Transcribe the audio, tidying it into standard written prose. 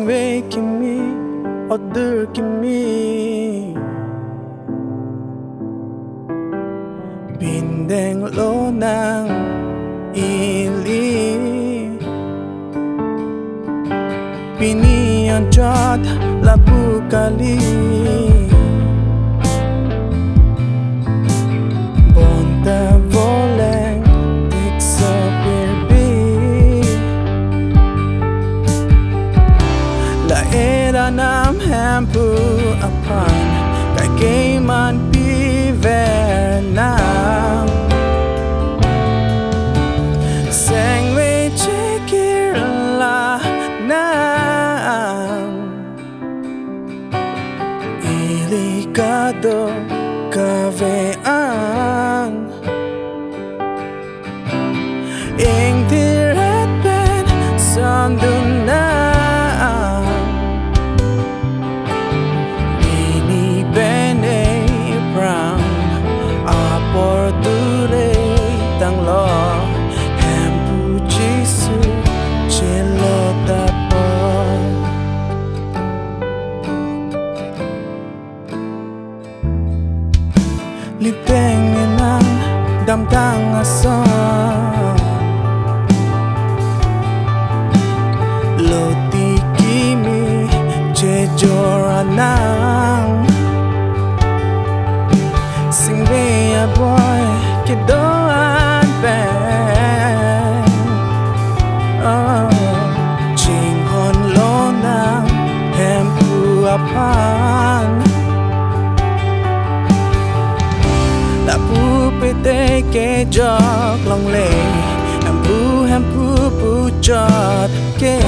Singway kimi odur kimi Bindeng lo ng ili Pinian jod labu kali Bonta voleng tik sa pirbi La era nam hampu apan Kay kayman piver nam Sengwe chekir la nam Ilikado kavean Ing tiret pen sandunan Ini bene prang Apor dure tang lo Hampu jisu chelo tapon Liteng nang damtang ason Loti kimi jejoranang Singway a boy kidoan pen Ching hon lo nang hempu apan Lapu pete ke jok long le Hempu pu jot ke